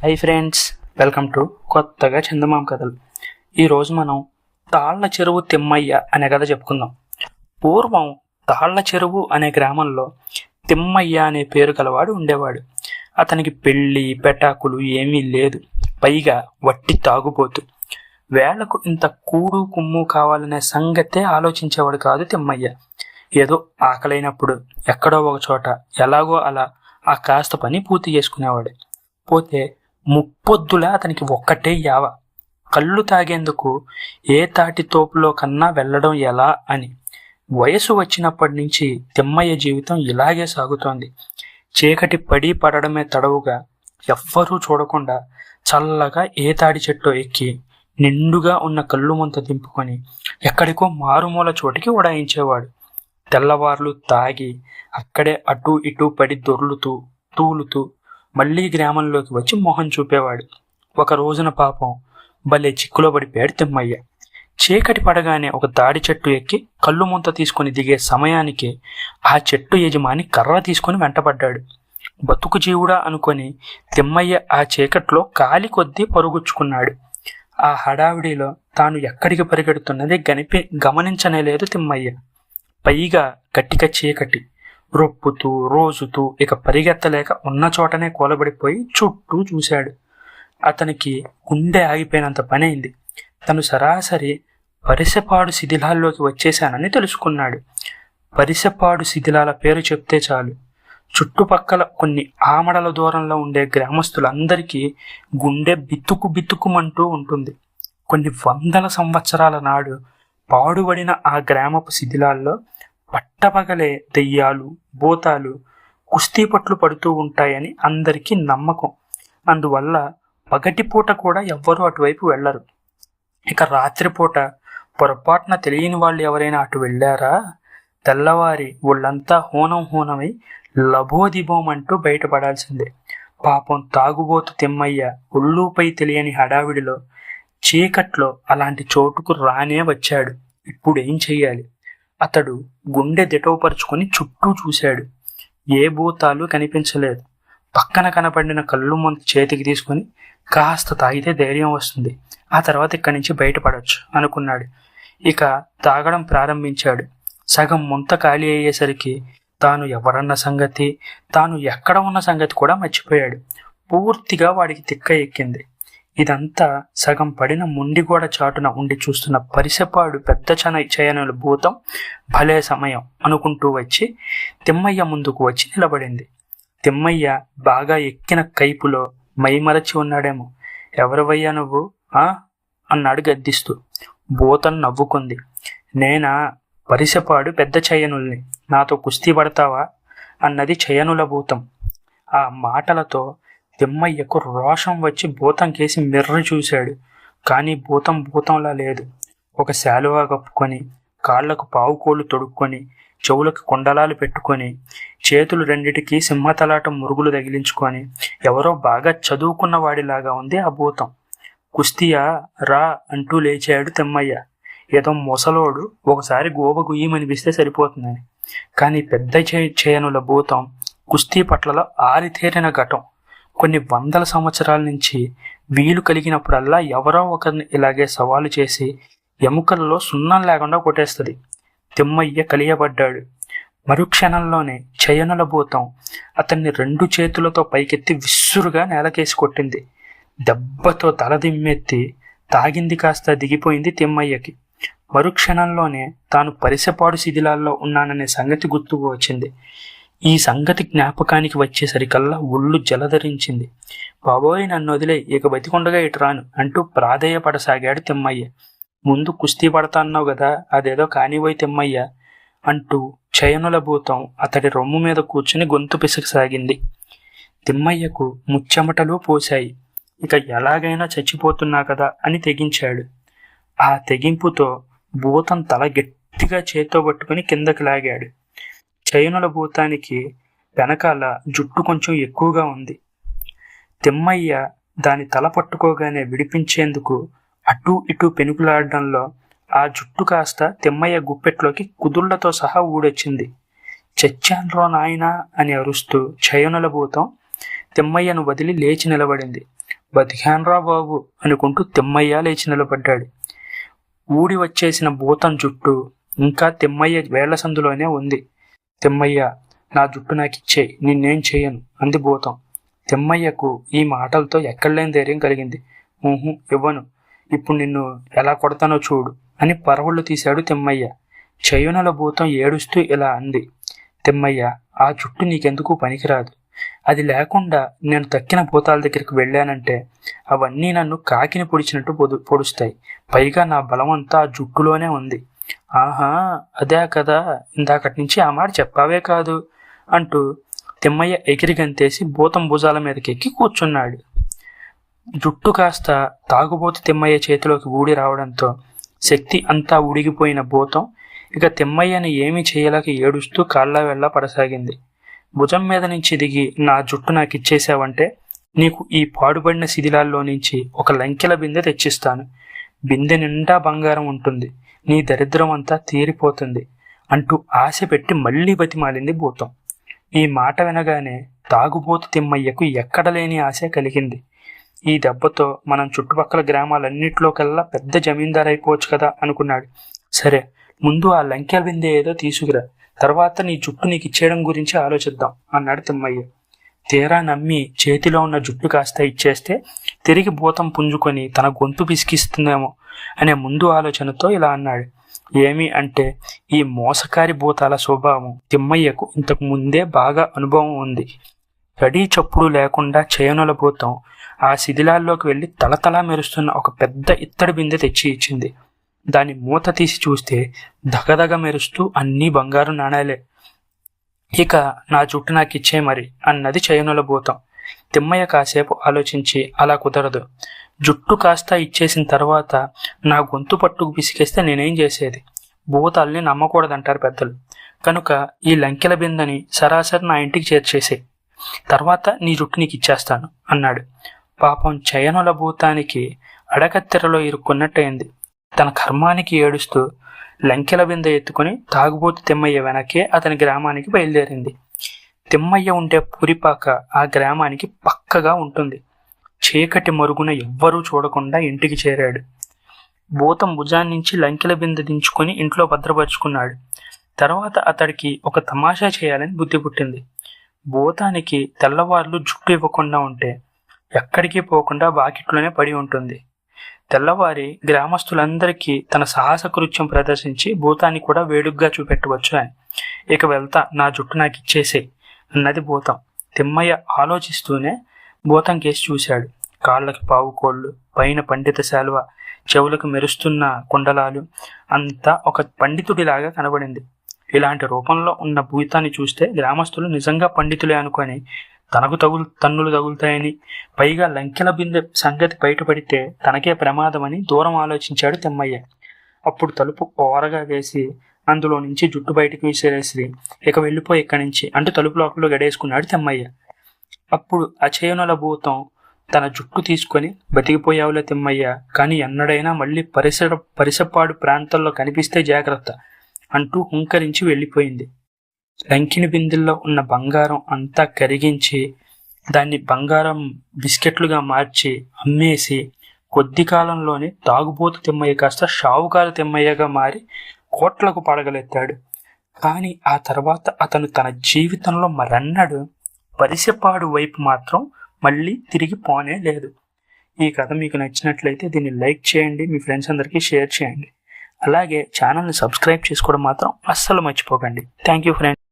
Hi friends, welcome to కొత్తగా చందమామ కథలు. ఈరోజు మనం తాళ్ల చెరువు తిమ్మయ్య అనే కథ చెప్పుకుందాం. పూర్వం తాళ్ల చెరువు అనే గ్రామంలో తిమ్మయ్య అనే పేరు గలవాడు ఉండేవాడు. అతనికి పెళ్ళి పెటాకులు ఏమీ లేదు, పైగా వట్టి తాగుబోతు. వేళకు ఇంత కూడు కుమ్ము కావాలనే సంగతే ఆలోచించేవాడు కాదు తిమ్మయ్య. ఏదో ఆకలైనప్పుడు ఎక్కడో ఒక చోట ఎలాగో అలా ఆ కాస్త పని పూర్తి చేసుకునేవాడు. పోతే ముప్పొద్దులా అతనికి ఒక్కటే యావ, కళ్ళు తాగేందుకు ఏ తాటి తోపులో కన్నా వెళ్ళడం ఎలా అని. వయసు వచ్చినప్పటి నుంచి తిమ్మయ్య జీవితం ఇలాగే సాగుతోంది. చీకటి పడి పడడమే తడవుగా ఎవ్వరూ చూడకుండా చల్లగా ఏ తాడి చెట్టు ఎక్కి నిండుగా ఉన్న కళ్ళు ముంత దింపుకొని ఎక్కడికో మారుమూల చోటికి ఉడాయించేవాడు. తెల్లవార్లు తాగి అక్కడే అటూ ఇటూ పడి దొర్లుతూ తూలుతూ మళ్లీ గ్రామంలోకి వచ్చి మొహం చూపేవాడు. ఒక రోజున పాపం భలే చిక్కులో పడిపోయాడు తిమ్మయ్య. చీకటి పడగానే ఒక తాడి చెట్టు ఎక్కి కళ్ళు ముంత తీసుకుని దిగే సమయానికి ఆ చెట్టు యజమాని కర్ర తీసుకుని వెంటబడ్డాడు. బతుకు జీవుడా అనుకొని తిమ్మయ్య ఆ చీకట్లో కాలి కొద్దీ పరుగుచ్చుకున్నాడు. ఆ హడావిడిలో తాను ఎక్కడికి పరిగెడుతున్నది గమనించనేలేదు తిమ్మయ్య. పైగా గట్టిగా చీకటి రొప్పుతూ రోజుతూ ఇక పరిగెత్తలేక ఉన్న చోటనే కూలబడిపోయి చుట్టూ చూశాడు. అతనికి గుండె ఆగిపోయినంత పనైంది. తను సరాసరి పరిసెపాడు శిథిలాల్లోకి వచ్చేశానని తెలుసుకున్నాడు. పరిసెపాడు శిథిలాల పేరు చెప్తే చాలు చుట్టుపక్కల కొన్ని ఆమడల దూరంలో ఉండే గ్రామస్తులందరికీ గుండె బిత్తుకుమంటూ ఉంటుంది. కొన్ని వందల సంవత్సరాల నాడు పాడుబడిన ఆ గ్రామపు శిథిలాల్లో పట్టపగలే దెయ్యాలు భూతాలు కుస్తీ పట్లు పడుతూ ఉంటాయని అందరికీ నమ్మకం. అందువల్ల పగటిపూట కూడా ఎవ్వరూ అటువైపు వెళ్లరు. ఇక రాత్రిపూట పొరపాటున తెలియని వాళ్ళు ఎవరైనా అటు వెళ్ళారా, తెల్లవారి ఒళ్ళంతా హోనమై లబోదిబోమంటూ బయటపడాల్సిందే. పాపం తాగుబోతు తిమ్మయ్య ఒళ్ళూపై తెలియని హడావిడిలో చీకట్లో అలాంటి చోటుకు రానే వచ్చాడు. ఇప్పుడేం చెయ్యాలి? అతడు గుండె దిటవపరుచుకొని చుట్టూ చూశాడు. ఏ భూతాలు కనిపించలేదు. పక్కన కనపడిన కళ్ళు ముందు చేతికి తీసుకుని కాస్త తాగితే ధైర్యం వస్తుంది, ఆ తర్వాత ఇక్కడి నుంచి బయటపడవచ్చు అనుకున్నాడు. ఇక తాగడం ప్రారంభించాడు. సగం ముంత ఖాళీ అయ్యేసరికి తాను ఎవరన్న సంగతి, తాను ఎక్కడ ఉన్న సంగతి కూడా మర్చిపోయాడు. పూర్తిగా వాడికి తిక్క ఎక్కింది. ఇదంతా సగం పడిన ముండిగోడ చాటున ఉండి చూస్తున్న పరిసెపాడు పెద్ద చేయనుల భూతం భలే సమయం అనుకుంటూ వచ్చి తిమ్మయ్య ముందుకు వచ్చి నిలబడింది. తిమ్మయ్య బాగా ఎక్కిన కైపులో మైమరచి ఉన్నాడేమో. ఎవరివయ్యా నువ్వు అన్నాడు గద్దిస్తూ. భూతం నవ్వుకుంది. నేనా పరిసెపాడు పెద్ద చేయనుల్ని, నాతో కుస్తీ పడతావా అన్నది చేయనుల భూతం. ఆ మాటలతో తిమ్మయ్యకు రోషం వచ్చి భూతం కేసి మిర్ర చూశాడు. కానీ భూతంలా లేదు. ఒక శాలువా కప్పుకొని, కాళ్లకు పావుకోళ్లు తొడుక్కొని, చెవులకు కుండలాలు పెట్టుకొని, చేతులు రెండిటికి సింహతలాటం మురుగులు తగిలించుకొని ఎవరో బాగా చదువుకున్న వాడిలాగా ఉంది ఆ భూతం. కుస్తీయా రా అంటూ లేచాడు తిమ్మయ్య. ఏదో మొసలోడు ఒకసారి గోబ గుయ్యమనిపిస్తే సరిపోతుందని. కానీ పెద్ద చేయనుల భూతం కుస్తీ పట్లలో ఆరితేరిన ఘటం. కొన్ని వందల సంవత్సరాల నుంచి వీలు కలిగినప్పుడల్లా ఎవరో ఒకరిని ఇలాగే సవాలు చేసి ఎముకల్లో సున్నం లేకుండా కొట్టేస్తుంది. తిమ్మయ్య కలియబడ్డాడు. మరుక్షణంలోనే చేయనుల భూతం అతన్ని 2 చేతులతో పైకెత్తి విస్సురుగా నేలకేసి కొట్టింది. దెబ్బతో తల దిమ్మెత్తి తాగింది కాస్త దిగిపోయింది తిమ్మయ్యకి. మరుక్షణంలోనే తాను పరిసెపాడు శిథిలాల్లో ఉన్నాననే సంగతి గుర్తుకు వచ్చింది. ఈ సంగతి జ్ఞాపకానికి వచ్చేసరికల్లా ఒళ్ళు జలధరించింది. బాబోయ్, నన్ను వదిలే, ఇక బతికొండగా ఇటు రాను అంటూ ప్రాధేయపడసాగాడు తిమ్మయ్య. ముందు కుస్తీ పడతా అన్నావు కదా, అదేదో కానిపోయి తిమ్మయ్య అంటూ చేయనుల భూతం అతడి రొమ్ము మీద కూర్చుని గొంతు పిసకసాగింది. తిమ్మయ్యకు ముచ్చెమటలు పోశాయి. ఇక ఎలాగైనా చచ్చిపోతున్నా కదా అని తెగించాడు. ఆ తెగింపుతో భూతం తల గట్టిగా చేత్తో పట్టుకుని కిందకి లాగాడు. చేయనుల భూతానికి వెనకాల జుట్టు కొంచెం ఎక్కువగా ఉంది. తిమ్మయ్య దాని తల పట్టుకోగానే విడిపించేందుకు అటూ ఇటూ పెనుకులాడడంలో ఆ జుట్టు కాస్త తిమ్మయ్య గుప్పెట్లోకి కుదుళ్లతో సహా ఊడొచ్చింది. చచ్చాన్రో నాయనా అని అరుస్తూ చేయనుల భూతం తిమ్మయ్యను వదిలి లేచి నిలబడింది. బతికాన్రా బాబు అనుకుంటూ తిమ్మయ్య లేచి నిలబడ్డాడు. ఊడి వచ్చేసిన భూతం జుట్టు ఇంకా తిమ్మయ్య వేళ్ల సందులోనే ఉంది. తిమ్మయ్య, నా జుట్టు నాకిచ్చేయి, నిన్నేం చేయను అంది భూతం. తిమ్మయ్యకు ఈ మాటలతో ఎక్కడలేని ధైర్యం కలిగింది. ఇవ్వను, ఇప్పుడు నిన్ను ఎలా కొడతానో చూడు అని పరవళ్ళు తీశాడు తిమ్మయ్య. చయునల భూతం ఏడుస్తూ ఇలా అంది. తిమ్మయ్య, ఆ జుట్టు నీకెందుకు పనికిరాదు. అది లేకుండా నేను తక్కిన భూతాల దగ్గరికి వెళ్ళానంటే అవన్నీ నన్ను కాకిని పొడిచినట్టు పొడుస్తాయి. పైగా నా బలమంతా ఆ జుట్టులోనే ఉంది. ఆహా, అదే కదా, ఇందాకటి నుంచి ఆ మాట చెప్పావే కాదు అంటూ తిమ్మయ్య ఎగిరి గంతేసి భూతం భుజాల మీదకెక్కి కూర్చున్నాడు. జుట్టు కాస్త తాగుబోతు తిమ్మయ్య చేతిలోకి ఊడి రావడంతో శక్తి అంతా ఉడిగిపోయిన భూతం ఇక తిమ్మయ్యని ఏమీ చేయలేక ఏడుస్తూ కాళ్ళ వెళ్ళ పడసాగింది. భుజం మీద నుంచి దిగి, నా జుట్టు నాకు ఇచ్చేసావంటే నీకు ఈ పాడుబడిన శిథిలాల్లో నుంచి ఒక లంకెల బిందె తెచ్చిస్తాను. బిందె నిండా బంగారం ఉంటుంది. నీ దరిద్రం అంతా తీరిపోతుంది అంటూ ఆశ పెట్టి మళ్లీ బతిమాలింది భూతం. ఈ మాట వినగానే తాగుబోతు తిమ్మయ్యకు ఎక్కడలేని ఆశ కలిగింది. ఈ దెబ్బతో మనం చుట్టుపక్కల గ్రామాలన్నింటిలోకల్లా పెద్ద జమీందారు అయిపోవచ్చు కదా అనుకున్నాడు. సరే, ముందు ఆ లంకెల బిందె ఏదో తీసుకురా, తర్వాత నీ జుట్టు నీకు ఇచ్చేయడం గురించి ఆలోచిద్దాం అన్నాడు తిమ్మయ్య. తీరా నమ్మి చేతిలో ఉన్న జుట్టు కాస్త ఇచ్చేస్తే తిరిగి భూతం పుంజుకొని తన గొంతు పిసికిస్తుందేమో అనే ముందు ఆలోచనతో ఇలా అన్నాడు. ఏమి అంటే, ఈ మోసకారి భూతాల స్వభావం తిమ్మయ్యకు ఇంతకు ముందే బాగా అనుభవం ఉంది. గడి చప్పుడు లేకుండా చేయనుల భూతం ఆ శిథిలాల్లోకి వెళ్లి తలతలా మెరుస్తున్న ఒక పెద్ద ఇత్తడి బిందె తెచ్చి ఇచ్చింది. దాని మూత తీసి చూస్తే దగదగ మెరుస్తూ అన్నీ బంగారు నాణాలే. ఇక నా జుట్టు నాకు ఇచ్చే మరి అన్నది చేయనుల భూతం. తిమ్మయ్య కాసేపు ఆలోచించి, అలా కుదరదు, జుట్టు కాస్త ఇచ్చేసిన తర్వాత నా గొంతు పట్టుకు పిసికేస్తే నేనేం చేసేది? భూతాల్ని నమ్మకూడదంటారు పెద్దలు. కనుక ఈ లంకెల బిందని సరాసరి నా ఇంటికి చేర్చేసే, తర్వాత నీ జుట్టు నీకు ఇచ్చేస్తాను అన్నాడు. పాపం చయనుల భూతానికి అడకత్తెరలో ఇరుక్కున్నట్టయింది. తన కర్మానికి ఏడుస్తూ లంకెల బిందె ఎత్తుకుని తాగుబోతు తిమ్మయ్య వెనకే అతని గ్రామానికి బయలుదేరింది. తిమ్మయ్య ఉండే పురిపాక ఆ గ్రామానికి పక్కగా ఉంటుంది. చీకటి మరుగున ఎవ్వరూ చూడకుండా ఇంటికి చేరాడు. భూతం భుజాన్నించి లంకెల బిందె దించుకొని ఇంట్లో భద్రపరుచుకున్నాడు. తర్వాత అతడికి ఒక తమాషా చేయాలని బుద్ధి పుట్టింది. భూతానికి తెల్లవార్లు జుట్టు ఇవ్వకుండా ఉంటే ఎక్కడికి పోకుండా వాకిట్లోనే పడి ఉంటుంది. తెల్లవారి గ్రామస్తులందరికీ తన సాహస కృత్యం ప్రదర్శించి భూతాన్ని కూడా వేడుగ్గా చూపెట్టవచ్చు అని. ఇక వెళ్తా, నా జుట్టు నాకు ఇచ్చేసే అన్నది భూతం. తిమ్మయ్య ఆలోచిస్తూనే భూతం కేసి చూశాడు. కాళ్ళకి పావుకోళ్ళు, పైన పండిత శాలువ, చెవులకు మెరుస్తున్న కుండలాలు, అంతా ఒక పండితుడిలాగా కనబడింది. ఇలాంటి రూపంలో ఉన్న భూతాన్ని చూస్తే గ్రామస్తులు నిజంగా పండితులే అనుకొని తనకు తన్నులు తగులుతాయని, పైగా లంకెల బిందె సంగతి బయటపడితే తనకే ప్రమాదమని దూరం ఆలోచించాడు తిమ్మయ్య. అప్పుడు తలుపు ఓరగా వేసి అందులో నుంచి జుట్టు బయటకు విసిరేసి, ఇక వెళ్ళిపోయి ఇక్కడి నుంచి అంటూ తలుపు లోపల గడేసుకున్నాడు తిమ్మయ్య. అప్పుడు అచేయనుల భూతం తన జుట్టు తీసుకొని, బతికిపోయావులే తిమ్మయ్య, కానీ ఎన్నడైనా మళ్ళీ పరిసపాడు ప్రాంతాల్లో కనిపిస్తే జాగ్రత్త అంటూ హుంకరించి వెళ్ళిపోయింది. లంకిని బిందెల్లో ఉన్న బంగారం అంతా కరిగించి దాన్ని బంగారం బిస్కెట్లుగా మార్చి అమ్మేసి కొద్ది కాలంలోనే తాగుబోతు తిమ్మయ్య కాస్త షావుకారు తిమ్మయ్యగా మారి కోట్లకు పడగలెత్తాడు. కానీ ఆ తర్వాత అతను తన జీవితంలో మరన్నడు పరిసపాడు వైపు మాత్రం మళ్ళీ తిరిగి పోనే లేదు. ఈ కథ మీకు నచ్చినట్లయితే దీన్ని లైక్ చేయండి, మీ ఫ్రెండ్స్ అందరికీ షేర్ చేయండి. అలాగే ఛానల్ని సబ్స్క్రైబ్ చేసుకోవడం మాత్రం అస్సలు మర్చిపోకండి. Thank you friends.